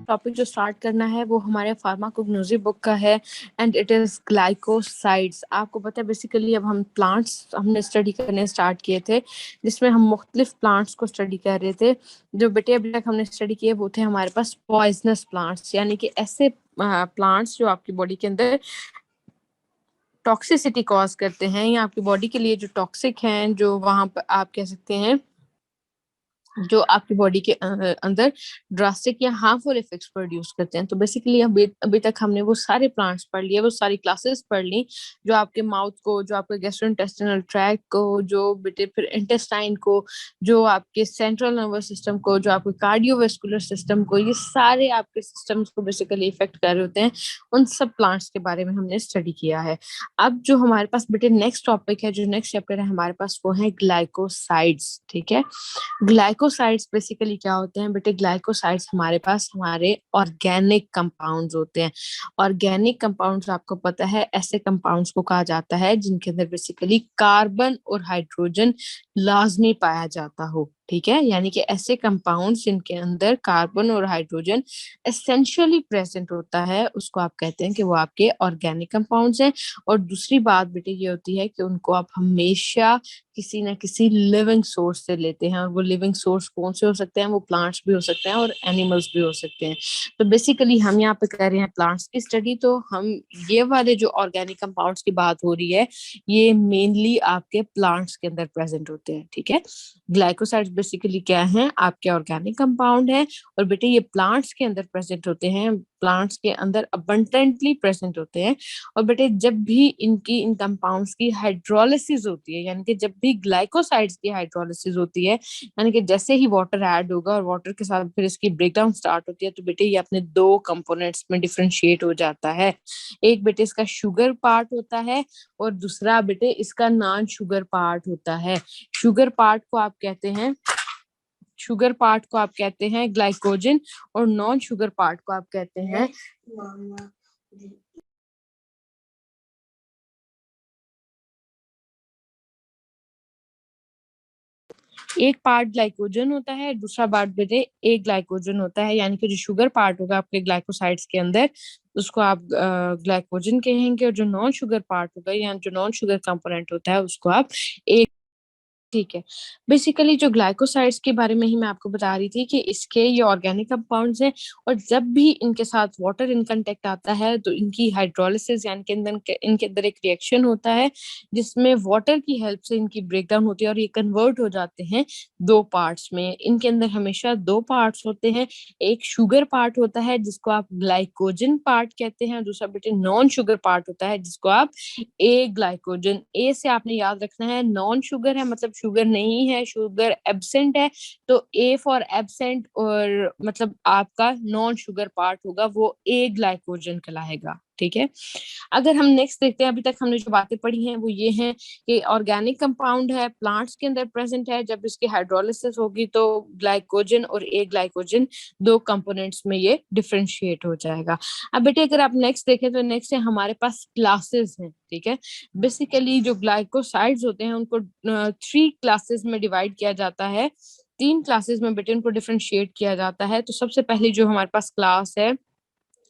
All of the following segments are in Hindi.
टॉपिक जो स्टार्ट करना है वो हमारे फार्माकोग्नोसी बुक का है एंड इट इज ग्लाइकोसाइड्स। आपको पता है बेसिकली अब हम प्लांट्स हमने स्टडी करने स्टार्ट किए थे, जिसमें हम मुख्तलिफ प्लांट्स को स्टडी कर रहे थे। जो बेटे अभी तक हमने स्टडी किए वो थे हमारे पास पॉइजनस प्लांट्स, यानी कि ऐसे प्लांट्स जो आपकी बॉडी के अंदर टॉक्सिसिटी कॉज करते हैं या आपकी बॉडी के लिए जो टॉक्सिक हैं, जो वहां पर आप कह सकते हैं जो आपकी बॉडी के अंदर ड्रास्टिक या हार्मफुल इफेक्ट्स प्रोड्यूस करते हैं। तो बेसिकली अभी अभी तक हमने वो सारे प्लांट्स पढ़ लिए, वो सारी क्लासेस पढ़ ली जो आपके माउथ को, जो आपके गैस्ट्रोइंटेस्टिनल ट्रैक्ट को, जो बेटे फिर इंटेस्टाइन को, जो आपके सेंट्रल नर्वस सिस्टम को, जो आपके कार्डियोवेस्कुलर सिस्टम को, ये सारे आपके सिस्टम्स को बेसिकली इफेक्ट कर रहे होते हैं। उन सब प्लांट्स के बारे में हमने स्टडी किया है। अब जो हमारे पास बेटे नेक्स्ट टॉपिक है, जो नेक्स्ट चैप्टर है हमारे पास, वो है ग्लाइकोसाइड्स। ठीक है, ग्लाइकोसाइड्स बेसिकली क्या होते हैं बेटे? ग्लाइकोसाइड्स हमारे पास हमारे ऑर्गेनिक कंपाउंड्स होते हैं। ऑर्गेनिक कंपाउंड्स आपको पता है ऐसे कंपाउंड्स को कहा जाता है जिनके अंदर बेसिकली कार्बन और हाइड्रोजन लाजमी पाया जाता हो। ठीक है, यानी कि ऐसे कंपाउंड्स जिनके अंदर कार्बन और हाइड्रोजन एसेंशियली प्रेजेंट होता है, उसको आप कहते हैं कि वो आपके ऑर्गेनिक कंपाउंड्स हैं। और दूसरी बात बेटे ये होती है कि उनको आप हमेशा किसी न किसी लिविंग सोर्स से लेते हैं, और वो लिविंग सोर्स कौन से हो सकते हैं? वो प्लांट्स भी हो सकते हैं और एनिमल्स भी हो सकते हैं। तो बेसिकली हम यहाँ पे कर रहे हैं प्लांट्स की स्टडी, तो हम ये वाले जो ऑर्गेनिक कंपाउंड्स की बात हो रही है ये मेनली आपके प्लांट्स के अंदर प्रेजेंट होते हैं। ठीक है, ग्लाइकोसाइड्स बेसिकली क्या है? आपके ऑर्गेनिक कंपाउंड है, और बेटे ये प्लांट्स के अंदर प्रेजेंट होते हैं, प्लांट्स के अंदर अबंडेंटली प्रेजेंट होते हैं। और बेटे जब भी इन कंपाउंड्स की हाइड्रोलिसिस होती है, यानी कि जब भी ग्लाइकोसाइड्स की हाइड्रोलिसिस होती है, यानी कि जैसे ही वाटर ऐड होगा और वाटर के साथ फिर इसकी ब्रेकडाउन स्टार्ट होती है, तो बेटे ये अपने दो कंपोनेंट्स में डिफरेंशिएट हो जाता है। एक बेटे इसका शुगर पार्ट होता है, और दूसरा बेटे इसका नॉन शुगर पार्ट होता है। शुगर पार्ट को आप कहते हैं शुगर पार्ट को आप कहते हैं ग्लाइकोजन, और नॉन शुगर पार्ट को आप कहते हैं एक पार्ट ग्लाइकोजन होता है, दूसरा पार्ट बेटे एक ग्लाइकोजन होता है। यानी कि जो शुगर पार्ट होगा आपके ग्लाइकोसाइड्स के अंदर, उसको आप ग्लाइकोजन कहेंगे, और जो नॉन शुगर पार्ट होगा या जो नॉन शुगर कंपोनेंट होता है उसको आप एक। ठीक है, बेसिकली जो ग्लाइकोसाइड्स के बारे में ही मैं आपको बता रही थी कि इसके ये ऑर्गेनिक कंपाउंड्स हैं, और जब भी इनके साथ वाटर इन कांटेक्ट आता है तो इनकी हाइड्रोलिसिस यानी कि इनके अंदर एक रिएक्शन होता है जिसमें वाटर की हेल्प से इनकी ब्रेकडाउन होती है, और ये कन्वर्ट हो जाते हैं दो पार्ट्स में। इनके अंदर हमेशा दो पार्ट्स होते हैं, एक शुगर पार्ट होता है जिसको आप ग्लाइकोजन पार्ट कहते हैं, और दूसरा बेटे नॉन शुगर पार्ट होता है जिसको आप ए ग्लाइकोजन। ए से आपने याद रखना है नॉन शुगर है मतलब शुगर नहीं है, शुगर एब्सेंट है, तो ए फॉर एब्सेंट, और मतलब आपका नॉन शुगर पार्ट होगा वो ए ग्लाइकोजन कहलाएगा। ठीक है, अगर हम नेक्स्ट देखते हैं, अभी तक हमने जो बातें पढ़ी हैं वो ये हैं कि ऑर्गेनिक कंपाउंड है, प्लांट्स के अंदर प्रेजेंट है, जब इसकी हाइड्रोलिसिस होगी तो ग्लाइकोजन और ए ग्लाइकोजन दो कंपोनेंट्स में ये डिफरेंशिएट हो जाएगा। अब बेटे अगर आप नेक्स्ट देखें तो नेक्स्ट है हमारे पास क्लासेस हैं। ठीक है, बेसिकली जो ग्लाइकोसाइड्स होते हैं उनको थ्री क्लासेस में डिवाइड किया जाता है, तीन क्लासेस में बेटे उनको डिफरेंशिएट किया जाता है। तो सबसे पहले जो हमारे पास क्लास है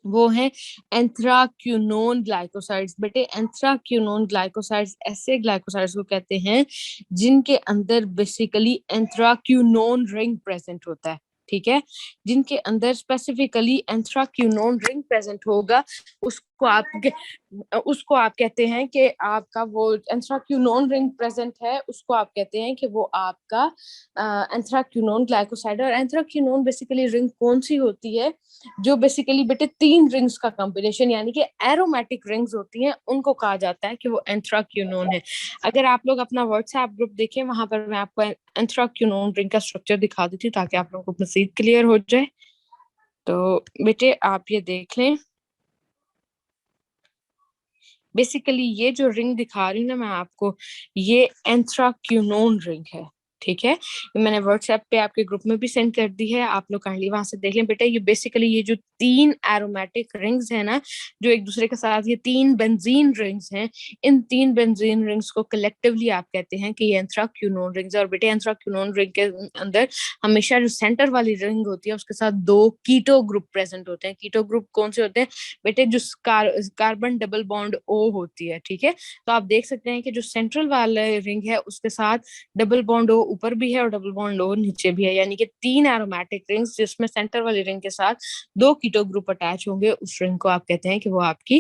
वो है एंथ्राक्यूनोन ग्लाइकोसाइड्स। बेटे एंथ्राक्यूनोन ग्लाइकोसाइड्स ऐसे ग्लाइकोसाइड्स को कहते हैं जिनके अंदर बेसिकली एंथ्राक्यूनोन रिंग प्रेजेंट होता है। ठीक है, जिनके अंदर स्पेसिफिकली एंथ्राक्यूनोन रिंग प्रेजेंट होगा, उसको आप उसको आप कहते हैं कि आपका वो एंथ्राक्यूनोन रिंग प्रेजेंट है, उसको आप कहते हैं कि वो आपका एंथ्राक्यूनोन ग्लाइकोसाइड है। और एंथ्राक्यूनोन बेसिकली रिंग कौन सी होती है? जो बेसिकली बेटे तीन रिंग्स का कॉम्बिनेशन यानी कि एरोमेटिक रिंग्स होती हैं, उनको कहा जाता है कि वो एंथ्राक्यूनोन है। अगर आप लोग अपना व्हाट्सएप ग्रुप देखें, वहां पर मैं आपको एंथ्राक्यूनोन रिंग का स्ट्रक्चर दिखा देती हूँ ताकि आप लोगों को मजीद क्लियर हो जाए। तो बेटे आप ये देख लें, बेसिकली ये जो रिंग दिखा रही हूँ ना मैं आपको, ये एंथ्राक्यूनोन रिंग है। ठीक है, मैंने व्हाट्सएप पे आपके ग्रुप में भी सेंड कर दी है, आप लोग काइंडली वहां से देख लें। बेटा ये बेसिकली ये जो 3 एरोमेटिक रिंग्स है ना, जो एक दूसरे के साथ, ये 3 बेंजीन रिंग्स हैं, इन 3 बेंजीन रिंग्स को कलेक्टिवली आप कहते हैं कि ये एंथ्राक्यूनोन रिंग्स है। और बेटे एंथ्राक्यूनोन रिंग के अंदर हमेशा जो सेंटर वाली रिंग होती है उसके साथ 2 कीटो ग्रुप प्रेजेंट होते हैं। कीटो ग्रुप कौन से होते हैं बेटे? जो कार्बन डबल बॉन्ड O होती है, ठीक है। तो आप देख सकते हैं कि जो सेंट्रल वाला रिंग है उसके साथ डबल बॉन्ड O ऊपर भी है और डबल बॉन्ड O नीचे भी है, यानी कि 3 एरोमेटिक रिंग्स जिसमें सेंटर वाली रिंग के साथ 2 कीटो ग्रुप अटैच होंगे, उस रिंग को आप कहते हैं कि वो आपकी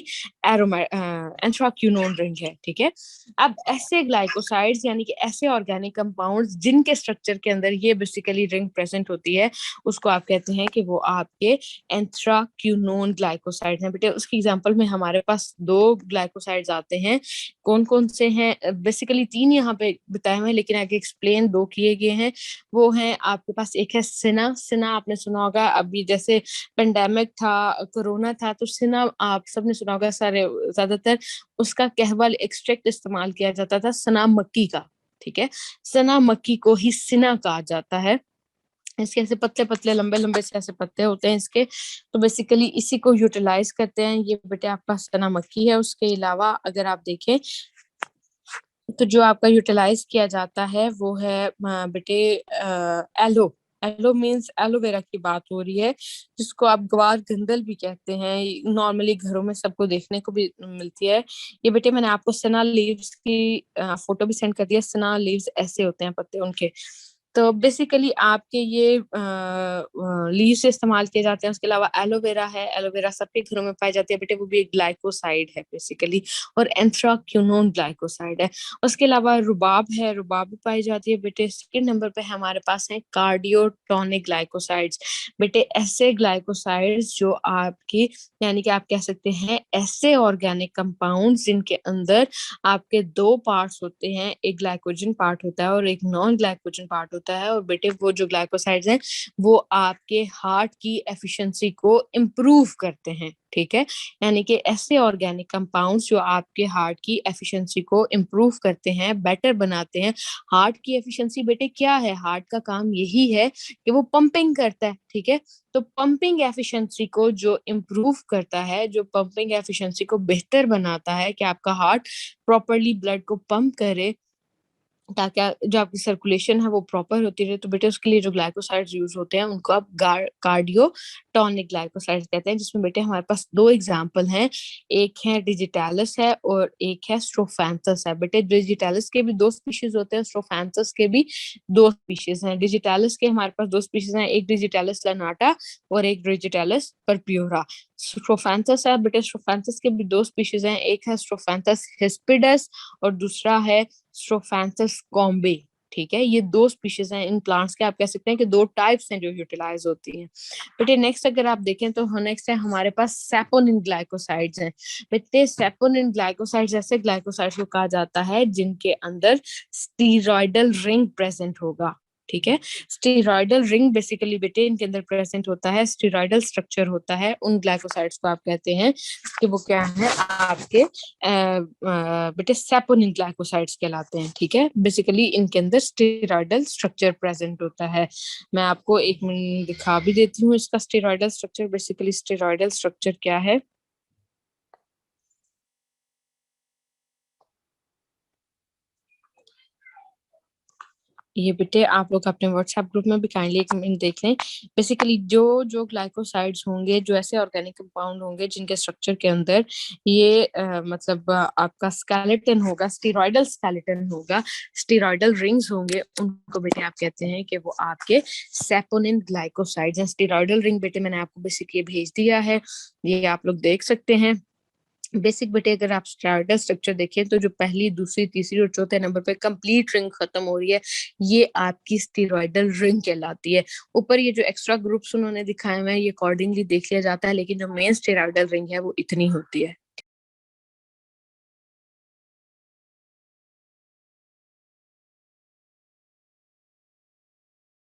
एंथ्राक्यूनोन रिंग है, ठीक है। अब ऐसे ग्लाइकोसाइड्स यानी कि ऐसे ऑर्गेनिक कंपाउंड्स जिनके स्ट्रक्चर के अंदर ये बेसिकली रिंग प्रेजेंट होती है, उसको आप कहते हैं कि वो आपके एंथ्राक्यूनोन ग्लाइकोसाइड हैं। बेटे उसकी एग्जांपल में हमारे पास 2 ग्लाइकोसाइड्स आते हैं, कौन कौन से हैं? बेसिकली 3 यहाँ पे बताए हुए हैं, लेकिन आगे एक्सप्लेन 2 किए गए हैं। वो हैं आपके पास, एक है सिना। सिना आपने सुना होगा, अभी जैसे पेंडेमिक था, कोरोना था, तो सिना आप सबने सुना होगा, सारे ज्यादातर उसका कहवल एक्सट्रैक्ट इस्तेमाल किया जाता था सना मक्की का, ठीक है। सना मक्की को ही सिना कहा जाता है। इसके ऐसे पतले पतले लंबे लंबे से ऐसे पत्ते होते हैं इसके, तो बेसिकली इसी को यूटिलाइज करते हैं। ये बेटे आपका सना मक्की है। उसके अलावा अगर आप देखें तो जो आपका यूटिलाइज किया जाता है वो है बेटे एलो। एलो मीन्स एलोवेरा की बात हो रही है, जिसको आप ग्वार गंदल भी कहते हैं। नॉर्मली घरों में सबको देखने को भी मिलती है। ये बेटे मैंने आपको सना लीव्स की फोटो भी सेंड कर दिया। सना लीव्स ऐसे होते हैं पत्ते उनके। तो बेसिकली आपके ये लीव से इस्तेमाल किए जाते हैं। उसके अलावा एलोवेरा है, एलोवेरा सबके घरों में पाई जाती है बेटे, वो भी एक ग्लाइकोसाइड है बेसिकली, और एंथ्राक्यूनोन ग्लाइकोसाइड है। उसके अलावा रुबाब है, रुबाब भी पाई जाती है बेटे। सेकंड नंबर पे हमारे पास है कार्डियोटोनिक ग्लाइकोसाइड्स। बेटे ऐसे ग्लाइकोसाइड्स जो आपकी, यानी कि आप कह सकते हैं ऐसे ऑर्गेनिक कंपाउंड जिनके अंदर आपके 2 पार्ट्स होते हैं, एक ग्लाइकोजन पार्ट होता है और एक नॉन ग्लाइकोजन पार्ट होता है। और बेटे वो जो ग्लाइकोसाइड्स हैं वो आपके हार्ट की एफिशिएंसी को इम्प्रूव करते हैं, ठीक है। यानी कि ऐसे ऑर्गेनिक कंपाउंड्स जो आपके हार्ट की एफिशिएंसी को इम्प्रूव करते हैं, बेटर बनाते हैं। हार्ट की एफिशिएंसी बेटे क्या है? हार्ट का काम यही है कि वो पंपिंग करता है, ठीक है। तो पंपिंग एफिशिएंसी को जो इम्प्रूव करता है, जो पंपिंग एफिशिएंसी को बेहतर बनाता है कि आपका हार्ट प्रॉपरली ब्लड को पंप करे, ताकि जो आपकी सर्कुलेशन है वो प्रॉपर होती रहे, तो बेटे उसके लिए जो ग्लाइकोसाइड्स यूज होते हैं उनको आप कार्डियो टॉनिक ग्लाइकोसाइड्स कहते हैं। जिसमें बेटे हमारे पास 2 एग्जांपल हैं, एक है डिजिटालिस है और एक है स्ट्रोफैंथस है। बेटे डिजिटालिस के भी 2 स्पीशीज होते हैं, स्ट्रोफैंथस के भी 2 स्पीशीज हैं। डिजिटालिस के हमारे पास 2 स्पीशीज हैं, एक डिजिटालिस लनाटा और एक डिजिटालिस परप्यूरा। स्ट्रोफैंथस है बेटे, स्ट्रोफैंथस के भी 2 स्पीशीज हैं, एक है स्ट्रोफैंथस हिस्पिडस और दूसरा है स्ट्रोफैंथस कॉम्बे, ठीक है। ये 2 स्पीशीज हैं इन प्लांट्स के, आप कह सकते हैं कि 2 टाइप्स हैं जो यूटिलाइज होती हैं। बेटे नेक्स्ट अगर आप देखें तो नेक्स्ट है हमारे पास सैपोनिन ग्लाइकोसाइड्स हैं। बेटे सैपोनिन ग्लाइकोसाइड्स ऐसे ग्लाइकोसाइड्स को कहा जाता है जिनके अंदर स्टीरॉयडल रिंग प्रेजेंट होगा, ठीक है। स्टीरॉयडल रिंग बेसिकली बेटे इनके अंदर प्रेजेंट होता है, स्टीरॉयडल स्ट्रक्चर होता है, उन ग्लाइकोसाइड्स को आप कहते हैं कि वो क्या है आपके बेटे सैपोनिन ग्लाइकोसाइड्स कहलाते हैं, ठीक है। बेसिकली इनके अंदर स्टेरॉयडल स्ट्रक्चर प्रेजेंट होता है। मैं आपको एक मिनट दिखा भी देती हूँ इसका steroidal structure. Basically steroidal structure क्या है, ये बेटे आप लोग अपने व्हाट्सएप ग्रुप में भी काइंडली एक मिनट देख लें। बेसिकली जो जो ग्लाइकोसाइड्स होंगे, जो ऐसे ऑर्गेनिक कंपाउंड होंगे जिनके स्ट्रक्चर के अंदर ये मतलब आपका स्केलेटन होगा, स्टेरॉयडल स्केलेटन होगा, स्टेरॉयडल रिंग्स होंगे, उनको बेटे आप कहते हैं कि वो आपके सैपोनिन ग्लाइकोसाइड्स हैं। स्टेरॉयडल रिंग बेटे मैंने आपको बेसिकली भेज दिया है, ये आप लोग देख सकते हैं। बेसिक बेटे अगर आप स्टार्टर स्ट्रक्चर देखें तो जो पहली, दूसरी, तीसरी और चौथे नंबर पे कंप्लीट रिंग खत्म हो रही है, ये आपकी स्टीरॉयडल रिंग कहलाती है। ऊपर ये जो एक्स्ट्रा ग्रुप्स उन्होंने दिखाए हुए हैं ये अकॉर्डिंगली देख लिया जाता है, लेकिन जो मेन स्टीरॉयडल रिंग है वो इतनी होती है।